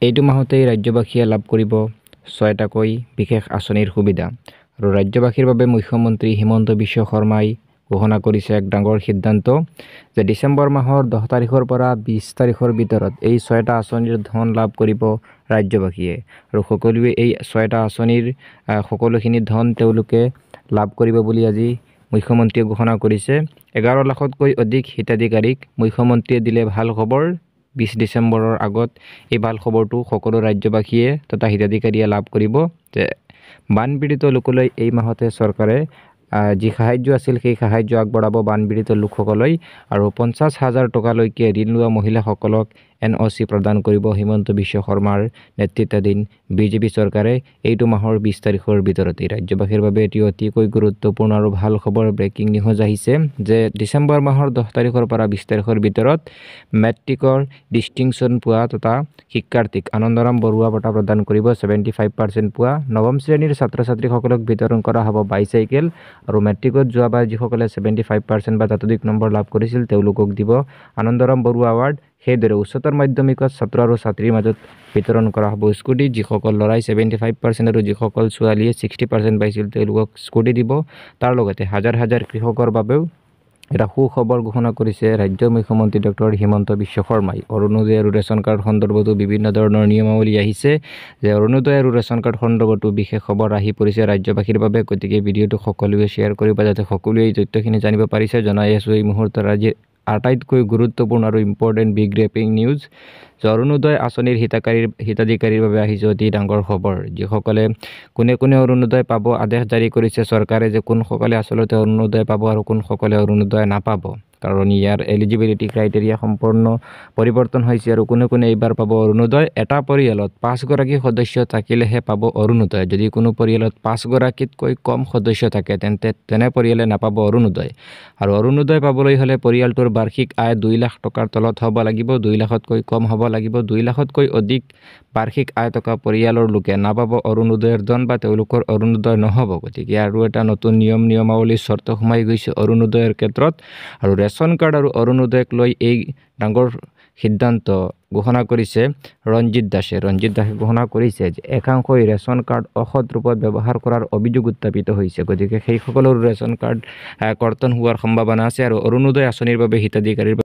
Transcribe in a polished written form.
এইটো মাহতেই ৰাজ্যবাসীয়ে লাভ কৰিব 6টাকৈ বিশেষ আঁচনিৰ সুবিধা আৰু ৰাজ্যবাসীৰ বাবে মুখ্যমন্ত্ৰী হিমন্ত বিশ্ব শৰ্মাই ঘোষণা কৰিছে এক ডাঙৰ সিদ্ধান্ত যে ডিচেম্বৰ মাহৰ 10 তাৰিখৰ পৰা 20 তাৰিখৰ ভিতৰত এই 6টা আঁচনিৰ ধন লাভ কৰিব ৰাজ্যবাসীয়ে আৰু সকলোৱে এই 6টা আঁচনিৰ সকলোখিনি ধন তেওঁলোকে লাভ কৰিব বুলি আজি মুখ্যমন্ত্ৰীয়ে ঘোষণা কৰিছে 11 লাখতকৈ অধিক হিতাধিকাৰীক মুখ্যমন্ত্ৰীয়ে দিলে ভাল খবৰ 20 ডিচেম্বৰৰ আগত এই ভাল খবৰটো সকলো ৰাজ্যবাসীয়ে তথা হিতাধিকাৰীয়ে লাভ কৰিব যে বানপীড়িত লোকলৈ এই মাহতে চৰকাৰে যি সাহায্য আছিল সেই সাহায্য আগবঢ়াব বানপীড়িত লোকসকললৈ আৰু 50,000 টকালৈকে ঋণ লোৱা মহিলাসকলক NOC প্ৰদান কৰিব হিমন্ত বিশ্ব শৰ্মাৰ নেতৃত্বাধীন বিজেপি চৰকাৰে এইটো মাহৰ 20 তাৰিখৰ ভিতৰতে ৰাজ্যবাসীৰ বাবে এটি অতিকৈ গুৰুত্বপূৰ্ণ আৰু ভাল খবৰ ব্ৰেকিং নিউজ আহিছে যে ডিচেম্বৰ মাহৰ 10 তাৰিখৰ পৰা 20 তাৰিখৰ ভিতৰত মেট্ৰিকৰ ডিষ্টিংশ্যন পোৱা তথা শিক্ষাৰ্থীক আনন্দৰাম বৰুৱা বঁটা প্ৰদান কৰিব 75% পোৱা নৱম শ্ৰেণীৰ ছাত্ৰ-ছাত্ৰীসকলক বিতৰণ কৰা হ'ব বাইচাইকেল আৰু মেট্ৰিকত যোৱাবাৰ যিসকলে 75% বা ততোধিক নম্বৰ লাভ কৰিছিল তেওঁলোকক দিব আনন্দৰাম বৰুৱা এৱাৰ্ড সেইদৰে উচ্চতৰ মাধ্যমিকত ছাত্ৰ আৰু ছাত্ৰীৰ মাজত বিতৰণ কৰা হ'ব স্কুটি যিসকল ল'ৰাই 75% আৰু যিসকল ছোৱালীয়ে 60% পাইছিল তেওঁলোকক স্কুটি দিব তাৰ লগতে হাজাৰ হাজাৰ কৃষকৰ বাবেও এটা সুখবৰ ঘোষণা কৰিছে ৰাজ্যৰ মুখ্যমন্ত্ৰী ডক্টৰ হিমন্ত বিশ্ব শৰ্মাই অৰুণোদয় আৰু ৰেচন কাৰ্ড সন্দৰ্ভতো বিভিন্ন ধৰণৰ নিয়মাৱলী আহিছে যে অৰুণোদয় আৰু ৰেচন কাৰ্ড সন্দৰ্ভতো বিশেষ খবৰ আহি পৰিছে ৰাজ্যবাসীৰ বাবে গতিকে ভিডিঅ'টো সকলোৱে শ্বেয়াৰ কৰিব যাতে সকলোৱে এই তথ্যখিনি জানিব পাৰিছে জনাই আছোঁ এই মুহূৰ্তত আজি আটাইতকৈ গুৰুত্বপূৰ্ণ আৰু ইম্পৰ্টেণ্ট বিগ ব্ৰেকিং নিউজ যে অৰুণোদয় আঁচনিৰ হিতাধিকাৰীৰ বাবে আহিছে অতি ডাঙৰ খবৰ যিসকলে কোনে কোনে অৰুণোদয় পাব আদেশ জাৰি কৰিছে চৰকাৰে যে কোনসকলে আচলতে অৰুণোদয় পাব আৰু কোনসকলে অৰুণোদয় নাপাব কাৰণ ইয়াৰ এলিজিবিলিটি ক্ৰাইটেৰিয়া সম্পূৰ্ণ পৰিৱৰ্তন হৈছে আৰু কোনে কোনে এইবাৰ পাব অৰুণোদয় এটা পৰিয়ালত 5 গৰাকী সদস্য থাকিলেহে পাব অৰুণোদয় যদি কোনো পৰিয়ালত 5 গৰাকীতকৈ কম সদস্য থাকে তেনে পৰিয়ালে নাপাব অৰুণোদয় আৰু অৰুণোদয় পাবলৈ হ'লে পৰিয়ালটোৰ বাৰ্ষিক আয় 2 লাখ টকাৰ তলত হ'ব লাগিব 2 লাখতকৈ কম হ'ব লাগিব 2 লাখতকৈ অধিক বাৰ্ষিক আয় থকা পৰিয়ালৰ লোকে নাপাব অৰুণোদয়ৰ ধন বা তেওঁলোকৰ অৰুণোদয় নহ'ব গতিকে আৰু এটা নতুন নিয়মাৱলী চৰ্ত সোমাই গৈছে অৰুণোদয়ৰ ক্ষেত্ৰত আৰু ৰেচন কাৰ্ড আৰু অৰুণোদয়ক লৈ এই ডাঙৰ সিদ্ধান্ত ঘোষণা কৰিছে ৰঞ্জিত দাসে ঘোষণা কৰিছে যে একাংশই ৰেচন কাৰ্ড অসৎ ৰূপত ব্যৱহাৰ কৰাৰ অভিযোগ উত্থাপিত হৈছে গতিকে সেইসকলৰ ৰেচন কাৰ্ড কৰ্তন হোৱাৰ সম্ভাৱনা আছে আৰু অৰুণোদয় আঁচনিৰ বাবে হিতাধিকাৰীৰ